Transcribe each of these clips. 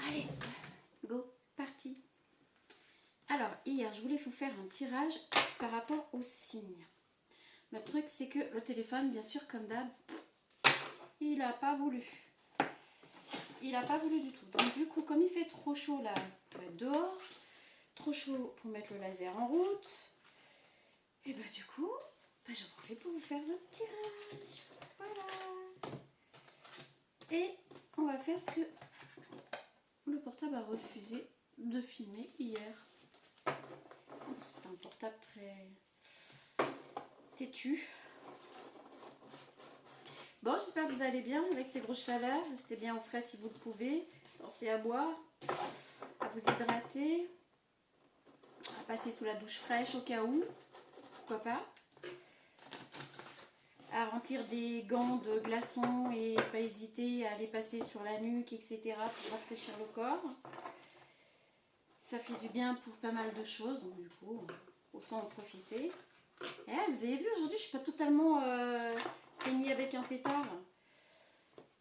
Allez, go, parti. Alors, hier, je voulais vous faire un tirage par rapport aux signes. Le truc, c'est que le téléphone, bien sûr, comme d'hab, il n'a pas voulu. Il n'a pas voulu du tout. Donc, du coup, comme il fait trop chaud là pour être dehors, trop chaud pour mettre le laser en route, et bah, du coup, j'en profite pour vous faire votre tirage. Voilà. Et on va faire ce que le portable a refusé de filmer hier. C'est un portable très têtu. Bon, j'espère que vous allez bien avec ces grosses chaleurs. Restez bien au frais si vous le pouvez. Pensez à boire, à vous hydrater, à passer sous la douche fraîche au cas où. Pourquoi pas. À remplir des gants de glaçons et pas hésiter à les passer sur la nuque, etc. pour rafraîchir le corps. Ça fait du bien pour pas mal de choses, donc du coup, autant en profiter. Et vous avez vu, aujourd'hui, je suis pas totalement peignée avec un pétard.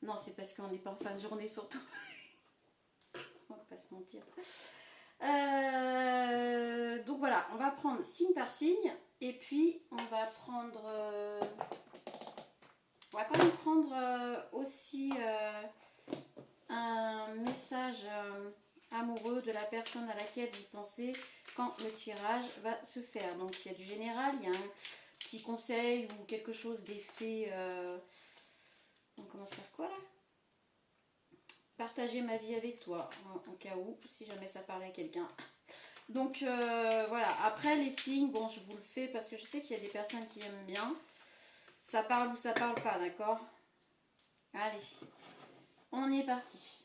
Non, c'est parce qu'on n'est pas en fin de journée, surtout. On va pas se mentir. Donc voilà, on va prendre signe par signe. Et puis, on va prendre... on va quand même prendre aussi un message amoureux de la personne à laquelle vous pensez quand le tirage va se faire. Donc il y a du général, il y a un petit conseil ou quelque chose d'effet. On commence par quoi là? Partager ma vie avec toi, en cas où, si jamais ça parle à quelqu'un. Donc voilà, après les signes, bon je vous le fais parce que je sais qu'il y a des personnes qui aiment bien. Ça parle ou ça parle pas, d'accord? Allez, on est parti.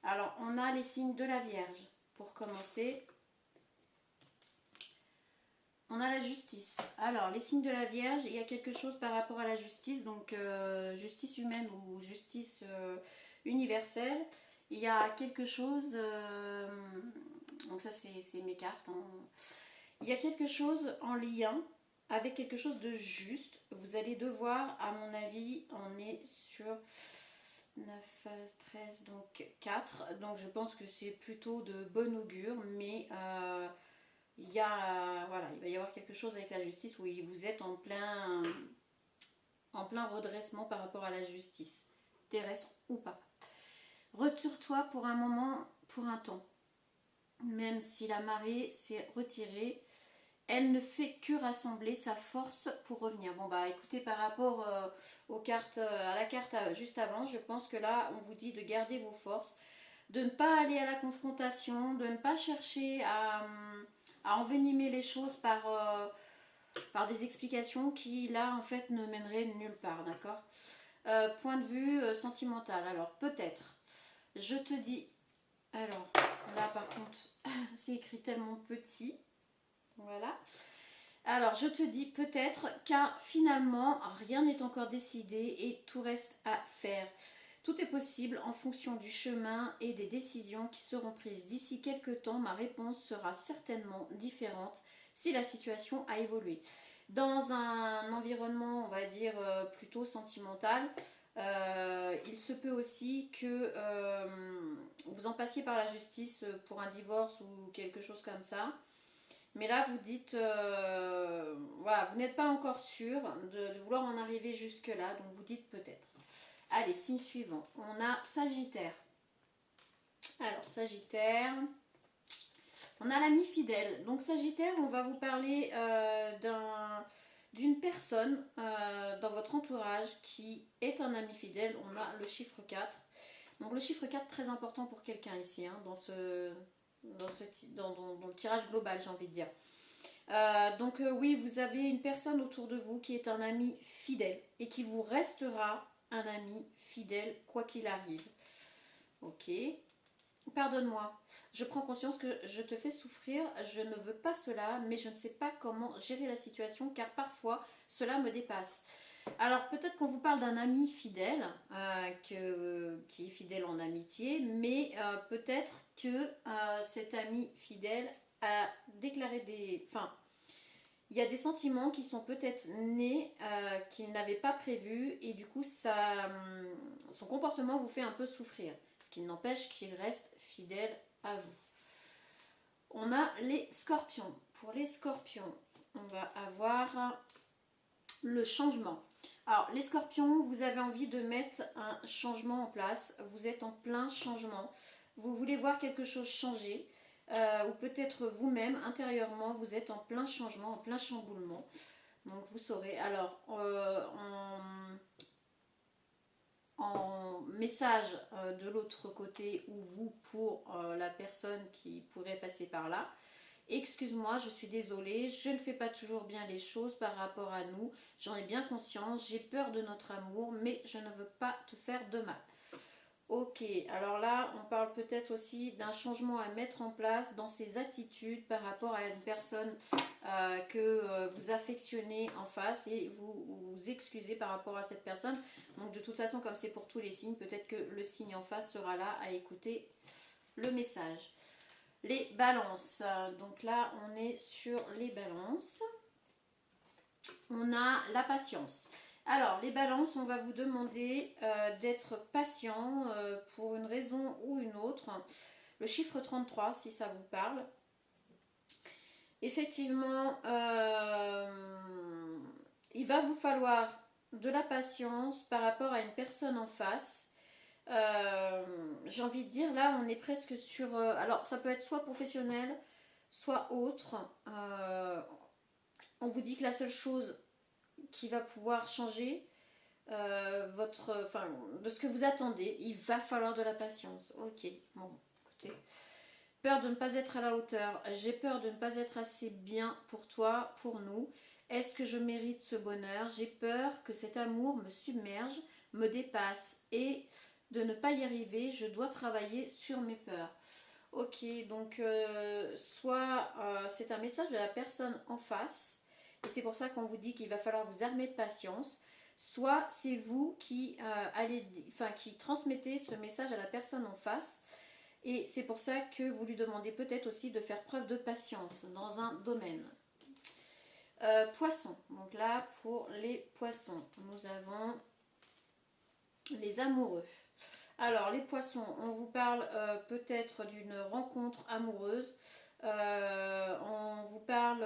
Alors, on a les signes de la Vierge. Pour commencer, on a la justice. Alors, les signes de la Vierge, il y a quelque chose par rapport à la justice, donc justice humaine ou justice universelle. Il y a quelque chose, donc ça c'est mes cartes, hein. Il y a quelque chose en lien avec quelque chose de juste. Vous allez devoir, à mon avis, on est sur 9, 13, donc 4. Donc je pense que c'est plutôt de bon augure, mais voilà, il va y avoir quelque chose avec la justice où vous êtes en plein redressement par rapport à la justice, terrestre ou pas. Retire-toi pour un moment, pour un temps. Même si la marée s'est retirée, elle ne fait que rassembler sa force pour revenir. Bon bah écoutez, par rapport aux cartes, à la carte juste avant, je pense que là on vous dit de garder vos forces, de ne pas aller à la confrontation, de ne pas chercher à envenimer les choses par des explications qui là en fait ne mèneraient nulle part, d'accord? Point de vue sentimental, alors peut-être, je te dis, alors là par contre c'est écrit tellement petit. Voilà. Alors, je te dis peut-être, car finalement, rien n'est encore décidé et tout reste à faire. Tout est possible en fonction du chemin et des décisions qui seront prises. D'ici quelques temps, ma réponse sera certainement différente si la situation a évolué. Dans un environnement, on va dire, plutôt sentimental, il se peut aussi que vous en passiez par la justice pour un divorce ou quelque chose comme ça. Mais là, vous dites, voilà, vous n'êtes pas encore sûr de vouloir en arriver jusque-là, donc vous dites peut-être. Allez, signe suivant. On a Sagittaire. Alors, Sagittaire, on a l'ami fidèle. Donc, Sagittaire, on va vous parler d'une personne dans votre entourage qui est un ami fidèle. On a le chiffre 4. Donc, le chiffre 4, très important pour quelqu'un ici, hein, dans le tirage global, j'ai envie de dire. Donc oui, vous avez une personne autour de vous qui est un ami fidèle et qui vous restera un ami fidèle quoi qu'il arrive. Ok. Pardonne-moi, je prends conscience que je te fais souffrir, je ne veux pas cela, mais je ne sais pas comment gérer la situation car parfois cela me dépasse. Alors peut-être qu'on vous parle d'un ami fidèle, qui est fidèle en amitié, mais peut-être que cet ami fidèle a déclaré des... Enfin, il y a des sentiments qui sont peut-être nés, qu'il n'avait pas prévus, et du coup, son comportement vous fait un peu souffrir. Ce qui n'empêche qu'il reste fidèle à vous. On a les scorpions. Pour les scorpions, on va avoir le changement. Alors, les scorpions, vous avez envie de mettre un changement en place. Vous êtes en plein changement. Vous voulez voir quelque chose changer. Ou peut-être vous-même, intérieurement, vous êtes en plein changement, en plein chamboulement. Donc, vous saurez. Alors, en message de l'autre côté, ou vous pour la personne qui pourrait passer par là. Excuse-moi, je suis désolée, je ne fais pas toujours bien les choses par rapport à nous, j'en ai bien conscience, j'ai peur de notre amour, mais je ne veux pas te faire de mal. Ok, alors là, on parle peut-être aussi d'un changement à mettre en place dans ses attitudes par rapport à une personne que vous affectionnez en face, et vous vous excusez par rapport à cette personne. Donc de toute façon, comme c'est pour tous les signes, peut-être que le signe en face sera là à écouter le message. Les balances, donc là on est sur les balances. On a la patience. Alors les balances, on va vous demander d'être patient pour une raison ou une autre. Le chiffre 33, si ça vous parle. Effectivement, il va vous falloir de la patience par rapport à une personne en face. J'ai envie de dire, là on est presque sur alors ça peut être soit professionnel, soit autre. On vous dit que la seule chose qui va pouvoir changer de ce que vous attendez, il va falloir de la patience. Ok, bon, écoutez, peur de ne pas être à la hauteur, j'ai peur de ne pas être assez bien pour toi, pour nous. Est-ce que je mérite ce bonheur? J'ai peur que cet amour me submerge, me dépasse, et de ne pas y arriver, je dois travailler sur mes peurs. Ok, donc soit c'est un message de la personne en face, et c'est pour ça qu'on vous dit qu'il va falloir vous armer de patience, soit c'est vous qui, qui transmettez ce message à la personne en face, et c'est pour ça que vous lui demandez peut-être aussi de faire preuve de patience dans un domaine. Poissons, donc là pour les poissons, nous avons les amoureux. Alors les poissons, on vous parle peut-être d'une rencontre amoureuse, on vous parle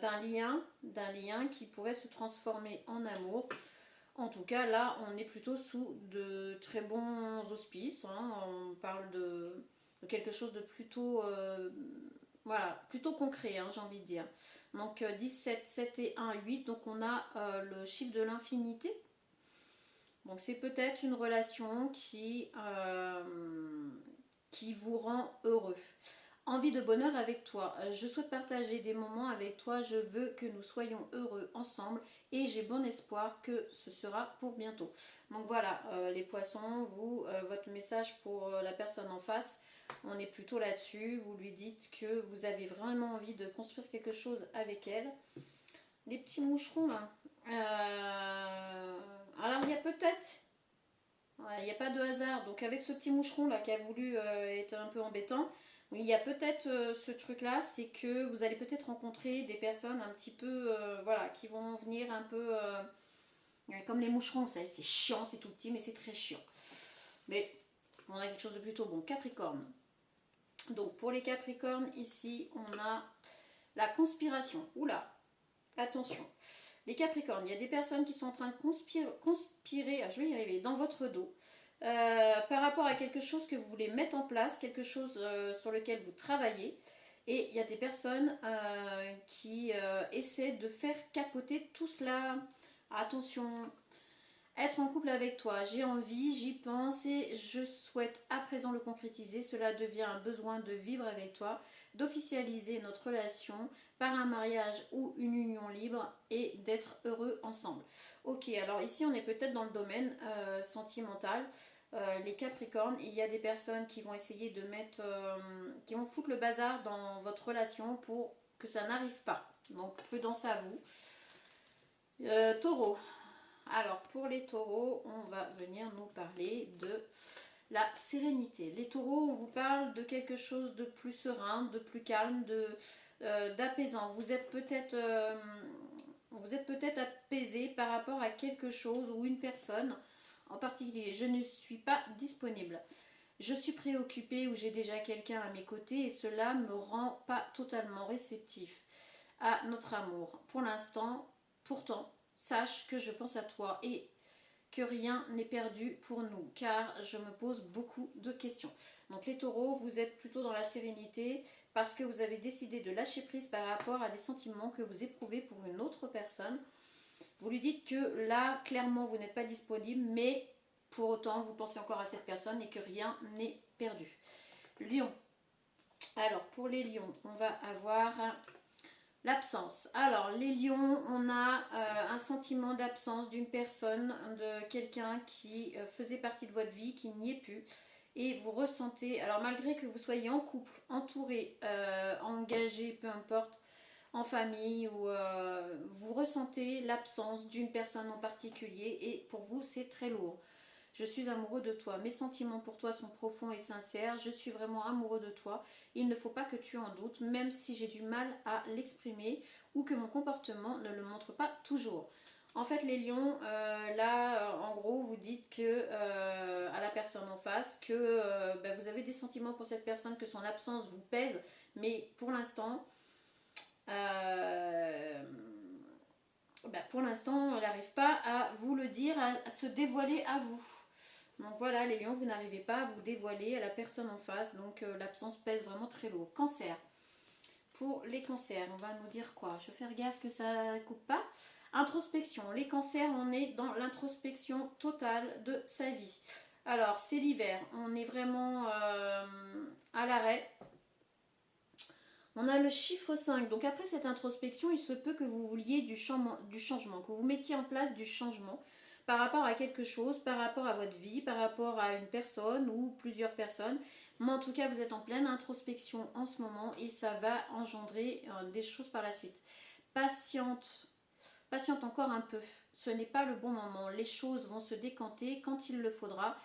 d'un lien qui pourrait se transformer en amour. En tout cas là on est plutôt sous de très bons auspices, hein. On parle de quelque chose de plutôt plutôt concret, hein, j'ai envie de dire. Donc 17, 7 et 1, 8, donc on a le chiffre de l'infinité. Donc c'est peut-être une relation qui vous rend heureux. Envie de bonheur avec toi. Je souhaite partager des moments avec toi. Je veux que nous soyons heureux ensemble et j'ai bon espoir que ce sera pour bientôt. Donc voilà, les poissons, vous, votre message pour la personne en face, on est plutôt là-dessus. Vous lui dites que vous avez vraiment envie de construire quelque chose avec elle. Les petits moucherons là. Alors il y a peut-être, il n'y a pas de hasard, donc avec ce petit moucheron là qui a voulu être un peu embêtant, il y a peut-être ce truc là, c'est que vous allez peut-être rencontrer des personnes un petit peu, qui vont venir un peu comme les moucherons, vous savez, c'est chiant, c'est tout petit mais c'est très chiant. Mais on a quelque chose de plutôt bon. Capricorne. Donc pour les Capricornes, ici on a la conspiration. Oula, attention. Les Capricornes, il y a des personnes qui sont en train de conspirer, je vais y arriver, dans votre dos, par rapport à quelque chose que vous voulez mettre en place, quelque chose sur lequel vous travaillez. Et il y a des personnes qui essaient de faire capoter tout cela. Attention, être en couple avec toi, j'ai envie, j'y pense et je souhaite à présent le concrétiser. Cela devient un besoin de vivre avec toi, d'officialiser notre relation par un mariage ou une union libre et d'être heureux ensemble. Ok, alors ici on est peut-être dans le domaine sentimental. Les Capricornes, il y a des personnes qui vont essayer de mettre, qui vont foutre le bazar dans votre relation pour que ça n'arrive pas. Donc prudence à vous. Taureau. Alors pour les taureaux, on va venir nous parler de la sérénité. Les taureaux, on vous parle de quelque chose de plus serein, de plus calme, d'apaisant. Vous êtes peut-être apaisé par rapport à quelque chose ou une personne en particulier. Je ne suis pas disponible. Je suis préoccupée ou j'ai déjà quelqu'un à mes côtés et cela me rend pas totalement réceptif à notre amour. Pour l'instant, pourtant, sache que je pense à toi et que rien n'est perdu pour nous, car je me pose beaucoup de questions. Donc les taureaux, vous êtes plutôt dans la sérénité parce que vous avez décidé de lâcher prise par rapport à des sentiments que vous éprouvez pour une autre personne. Vous lui dites que là, clairement, vous n'êtes pas disponible, mais pour autant, vous pensez encore à cette personne et que rien n'est perdu. Lion. Alors, pour les lions, on va avoir l'absence. Alors, les lions, on a un sentiment d'absence d'une personne, de quelqu'un qui faisait partie de votre vie, qui n'y est plus. Et vous ressentez, alors malgré que vous soyez en couple, entouré, engagé, peu importe, en famille, ou vous ressentez l'absence d'une personne en particulier et pour vous, c'est très lourd. Je suis amoureux de toi. Mes sentiments pour toi sont profonds et sincères. Je suis vraiment amoureux de toi. Il ne faut pas que tu en doutes, même si j'ai du mal à l'exprimer ou que mon comportement ne le montre pas toujours. En fait, les lions, là, en gros, vous dites que à la personne en face que vous avez des sentiments pour cette personne, que son absence vous pèse, mais pour l'instant, elle n'arrive pas à vous le dire, à se dévoiler à vous. Donc voilà, les lions, vous n'arrivez pas à vous dévoiler à la personne en face, donc l'absence pèse vraiment très lourd. Cancer. Pour les cancers, on va nous dire quoi? Je vais faire gaffe que ça ne coupe pas. Introspection. Les cancers, on est dans l'introspection totale de sa vie. Alors, c'est l'hiver. On est vraiment à l'arrêt. On a le chiffre 5. Donc après cette introspection, il se peut que vous vouliez du changement, que vous mettiez en place du changement par rapport à quelque chose, par rapport à votre vie, par rapport à une personne ou plusieurs personnes. Mais en tout cas, vous êtes en pleine introspection en ce moment et ça va engendrer des choses par la suite. Patiente encore un peu. Ce n'est pas le bon moment. Les choses vont se décanter quand il le faudra.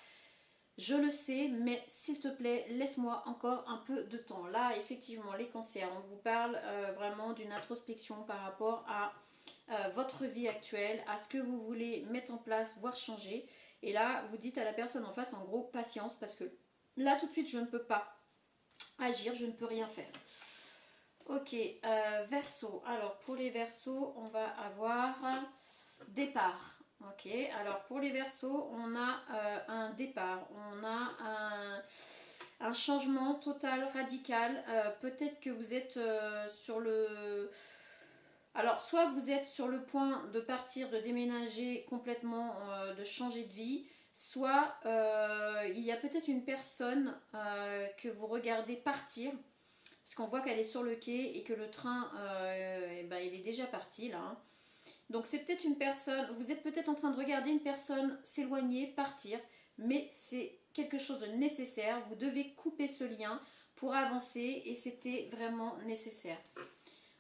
Je le sais, mais s'il te plaît, laisse-moi encore un peu de temps. Là, effectivement, les cancers, on vous parle vraiment d'une introspection par rapport à votre vie actuelle, à ce que vous voulez mettre en place, voire changer. Et là, vous dites à la personne en face, en gros, patience, parce que là, tout de suite, je ne peux pas agir, je ne peux rien faire. Ok, Verseau. Alors, pour les Verseaux, on va avoir départ. Ok, alors pour les Verseaux, on a un départ, on a un changement total, radical. Peut-être que vous êtes sur le... Alors, soit vous êtes sur le point de partir, de déménager complètement, de changer de vie, soit il y a peut-être une personne que vous regardez partir, parce qu'on voit qu'elle est sur le quai et que le train, il est déjà parti là. Hein. Donc c'est peut-être une personne, vous êtes peut-être en train de regarder une personne s'éloigner, partir, mais c'est quelque chose de nécessaire. Vous devez couper ce lien pour avancer et c'était vraiment nécessaire.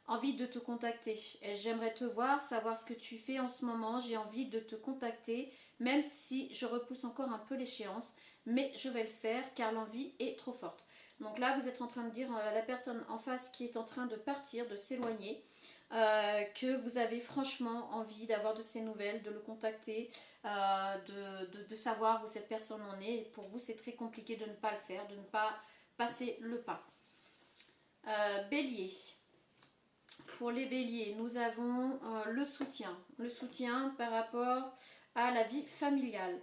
Envie de te contacter. J'aimerais te voir, savoir ce que tu fais en ce moment. J'ai envie de te contacter, même si je repousse encore un peu l'échéance, mais je vais le faire car l'envie est trop forte. Donc là, vous êtes en train de dire à la personne en face qui est en train de partir, de s'éloigner, que vous avez franchement envie d'avoir de ses nouvelles, de le contacter, de savoir où cette personne en est. Et pour vous, c'est très compliqué de ne pas le faire, de ne pas passer le pas. Bélier. Pour les béliers, nous avons le soutien par rapport à la vie familiale.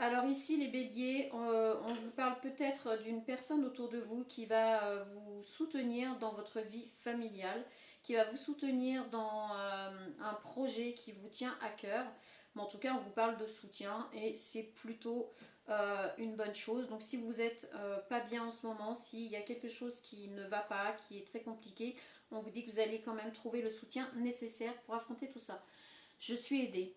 Alors ici, les béliers, on vous parle peut-être d'une personne autour de vous qui va vous soutenir dans votre vie familiale, qui va vous soutenir dans un projet qui vous tient à cœur. Mais en tout cas, on vous parle de soutien et c'est plutôt une bonne chose. Donc si vous n'êtes pas bien en ce moment, s'il y a quelque chose qui ne va pas, qui est très compliqué, on vous dit que vous allez quand même trouver le soutien nécessaire pour affronter tout ça. Je suis aidée.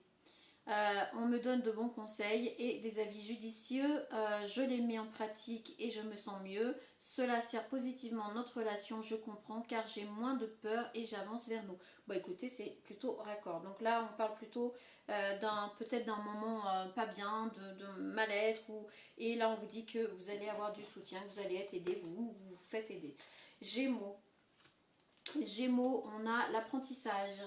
On me donne de bons conseils et des avis judicieux, je les mets en pratique et je me sens mieux. Cela sert positivement notre relation, je comprends car j'ai moins de peur et j'avance vers nous. Bon écoutez, c'est plutôt raccord. Donc là, on parle plutôt peut-être d'un moment pas bien, de mal-être. Et là, on vous dit que vous allez avoir du soutien, que vous allez être aidé, vous vous faites aider. Gémeaux. Gémeaux, on a l'apprentissage.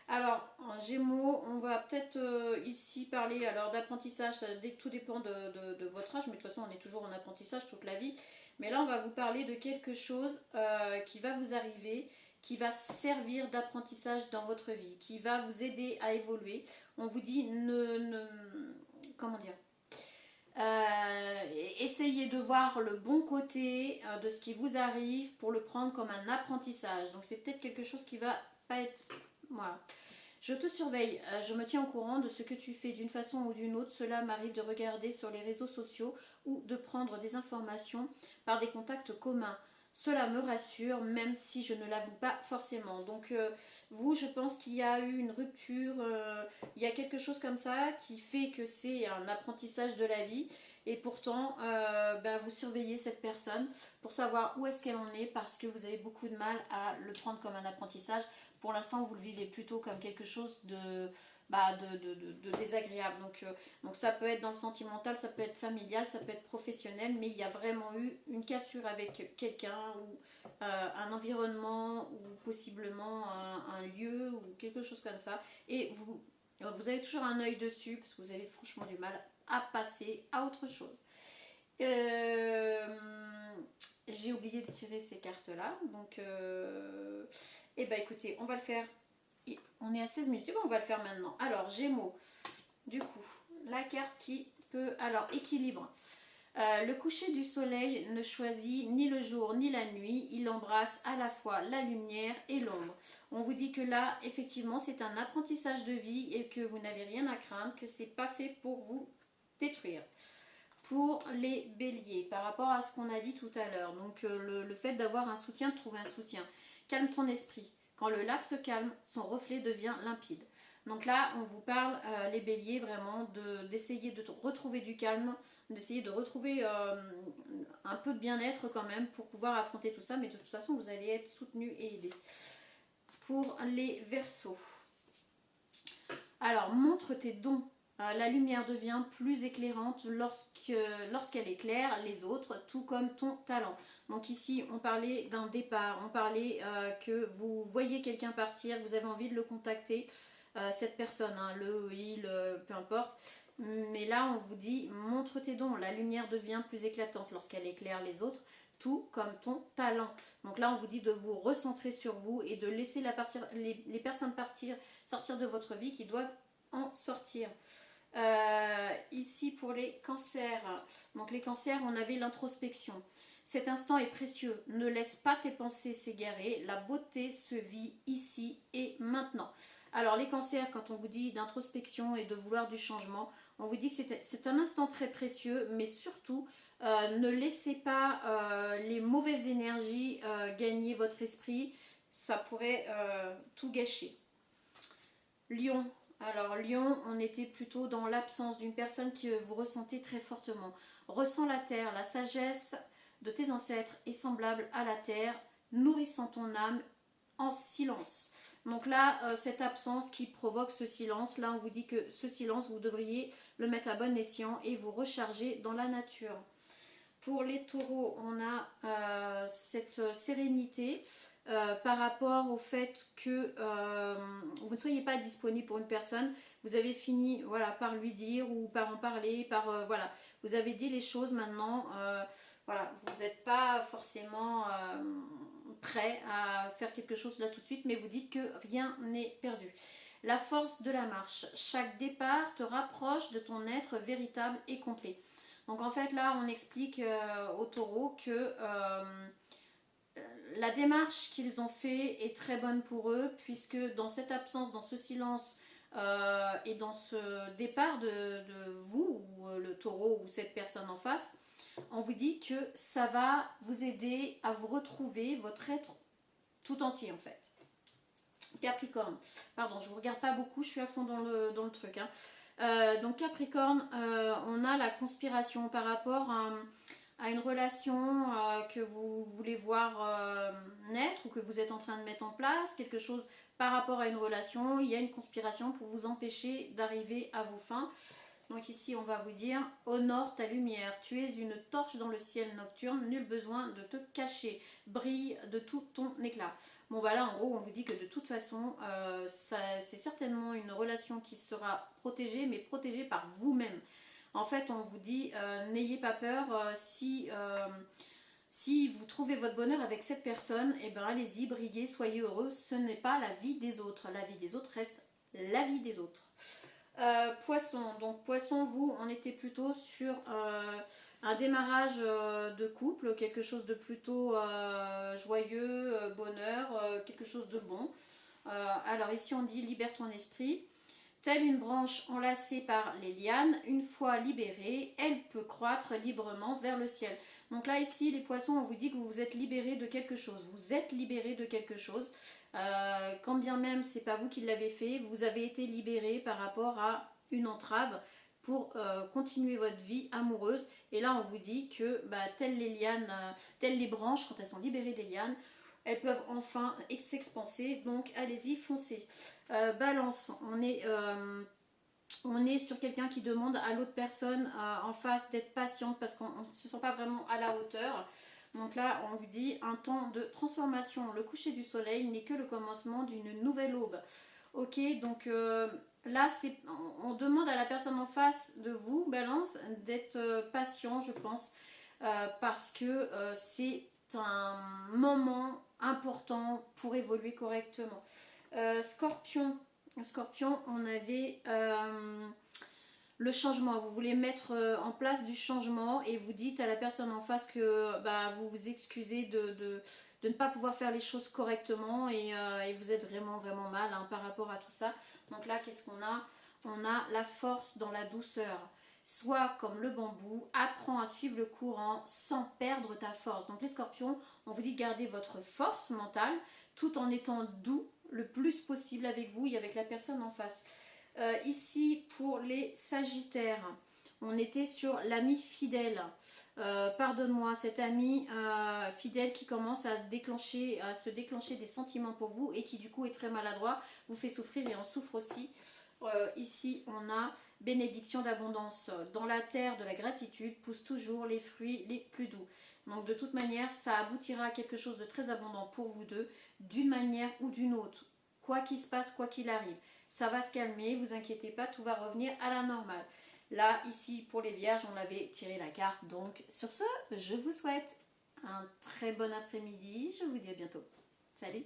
Alors, en Gémeaux, on va peut-être ici parler alors d'apprentissage, tout dépend de votre âge, mais de toute façon on est toujours en apprentissage toute la vie. Mais là on va vous parler de quelque chose qui va vous arriver, qui va servir d'apprentissage dans votre vie, qui va vous aider à évoluer. On vous dit comment dire, essayez de voir le bon côté de ce qui vous arrive pour le prendre comme un apprentissage. Donc c'est peut-être quelque chose qui va pas être... Voilà. Je te surveille, je me tiens au courant de ce que tu fais d'une façon ou d'une autre. Cela m'arrive de regarder sur les réseaux sociaux ou de prendre des informations par des contacts communs. Cela me rassure, même si je ne l'avoue pas forcément. Donc vous, je pense qu'il y a eu une rupture, il y a quelque chose comme ça qui fait que c'est un apprentissage de la vie. Et pourtant, vous surveillez cette personne pour savoir où est-ce qu'elle en est parce que vous avez beaucoup de mal à le prendre comme un apprentissage. Pour l'instant, vous le vivez plutôt comme quelque chose de désagréable. Donc ça peut être dans le sentimental, ça peut être familial, ça peut être professionnel, mais il y a vraiment eu une cassure avec quelqu'un ou un environnement ou possiblement un lieu ou quelque chose comme ça. Et vous avez toujours un œil dessus parce que vous avez franchement du mal à passer à autre chose. J'ai oublié de tirer ces cartes là, donc écoutez, on va le faire. On est à 16 minutes, on va le faire maintenant. Alors Gémeaux, du coup, la carte qui peut... Alors équilibre. Le coucher du soleil ne choisit ni le jour ni la nuit, il embrasse à la fois la lumière et l'ombre. On vous dit que là, effectivement, c'est un apprentissage de vie et que vous n'avez rien à craindre, que c'est pas fait pour vous détruire. Pour les béliers, par rapport à ce qu'on a dit tout à l'heure, donc le fait d'avoir un soutien, de trouver un soutien. Calme ton esprit. Quand le lac se calme, son reflet devient limpide. Donc là, on vous parle, les béliers, vraiment d'essayer de retrouver du calme, d'essayer de retrouver un peu de bien-être quand même pour pouvoir affronter tout ça. Mais de toute façon, vous allez être soutenu et aidé. Pour les verseaux. Alors, montre tes dons. La lumière devient plus éclairante lorsqu'elle éclaire les autres, tout comme ton talent. Donc ici, on parlait d'un départ, on parlait que vous voyez quelqu'un partir, vous avez envie de le contacter, cette personne, hein, il, peu importe. Mais là, on vous dit, montre tes dons. La lumière devient plus éclatante lorsqu'elle éclaire les autres, tout comme ton talent. Donc là, on vous dit de vous recentrer sur vous et de laisser les personnes sortir de votre vie qui doivent en sortir. Ici pour les cancers, donc les cancers, on avait l'introspection. Cet instant est précieux, ne laisse pas tes pensées s'égarer, la beauté se vit ici et maintenant. Alors les cancers, quand on vous dit d'introspection et de vouloir du changement, on vous dit que c'est un instant très précieux, mais surtout ne laissez pas les mauvaises énergies gagner votre esprit, ça pourrait tout gâcher. Lion. Alors Lion, on était plutôt dans l'absence d'une personne que vous ressentez très fortement. Ressens la terre, la sagesse de tes ancêtres est semblable à la terre, nourrissant ton âme en silence. Donc là, cette absence qui provoque ce silence, là on vous dit que ce silence, vous devriez le mettre à bon escient et vous recharger dans la nature. Pour les taureaux, on a cette sérénité. Par rapport au fait que vous ne soyez pas disponible pour une personne, vous avez fini par lui dire ou par en parler, vous avez dit les choses maintenant, vous n'êtes pas forcément prêt à faire quelque chose là tout de suite, mais vous dites que rien n'est perdu. La force de la marche, chaque départ te rapproche de ton être véritable et complet. Donc en fait là on explique aux taureaux que la démarche qu'ils ont fait est très bonne pour eux, puisque dans cette absence, dans ce silence et dans ce départ de vous, ou le taureau ou cette personne en face, on vous dit que ça va vous aider à vous retrouver votre être tout entier en fait. Capricorne, pardon, je ne vous regarde pas beaucoup, je suis à fond dans le truc. Hein. Donc Capricorne, on a la conspiration par rapport à une relation que vous voulez voir naître ou que vous êtes en train de mettre en place, quelque chose par rapport à une relation, il y a une conspiration pour vous empêcher d'arriver à vos fins. Donc ici on va vous dire, honore ta lumière, tu es une torche dans le ciel nocturne, nul besoin de te cacher, brille de tout ton éclat. Bon bah là en gros on vous dit que de toute façon c'est certainement une relation qui sera protégée, mais protégée par vous-même. En fait on vous dit n'ayez pas peur, si vous trouvez votre bonheur avec cette personne, et ben allez-y, brillez, soyez heureux, ce n'est pas la vie des autres, la vie des autres reste la vie des autres. Poisson, donc poisson, vous, on était plutôt sur un démarrage de couple, quelque chose de plutôt joyeux, bonheur, quelque chose de bon. Alors ici on dit libère ton esprit. Telle une branche enlacée par les lianes, une fois libérée, elle peut croître librement vers le ciel. Donc là ici les poissons, on vous dit que vous vous êtes libérés de quelque chose. Vous êtes libérés de quelque chose. Quand bien même c'est pas vous qui l'avez fait, vous avez été libérés par rapport à une entrave pour continuer votre vie amoureuse. Et là on vous dit que telles les lianes, telles les branches, quand elles sont libérées des lianes, elles peuvent enfin s'expanser, donc allez-y, foncez. Balance, on est sur quelqu'un qui demande à l'autre personne en face d'être patiente parce qu'on ne se sent pas vraiment à la hauteur. Donc là, on vous dit un temps de transformation. Le coucher du soleil n'est que le commencement d'une nouvelle aube. Ok, donc là, on demande à la personne en face de vous, Balance, d'être patient, je pense, parce que c'est un moment important pour évoluer correctement. Scorpion, on avait le changement. Vous voulez mettre en place du changement et vous dites à la personne en face que vous vous excusez de ne pas pouvoir faire les choses correctement et vous êtes vraiment vraiment mal par rapport à tout ça. Donc là, qu'est-ce qu'on a? On a la force dans la douceur. Sois comme le bambou, apprends à suivre le courant sans perdre ta force. Donc les scorpions, on vous dit de garder votre force mentale tout en étant doux le plus possible avec vous et avec la personne en face. Ici, pour les sagittaires, on était sur l'ami fidèle. Pardonne-moi, cet ami fidèle qui commence à se déclencher des sentiments pour vous et qui du coup est très maladroit, vous fait souffrir et en souffre aussi. Ici, on a bénédiction d'abondance. Dans la terre de la gratitude poussent toujours les fruits les plus doux. Donc de toute manière, ça aboutira à quelque chose de très abondant pour vous deux, d'une manière ou d'une autre. Quoi qu'il se passe, quoi qu'il arrive, ça va se calmer, vous inquiétez pas, tout va revenir à la normale. Là, ici, pour les vierges, on avait tiré la carte. Donc sur ce, je vous souhaite un très bon après-midi. Je vous dis à bientôt. Salut!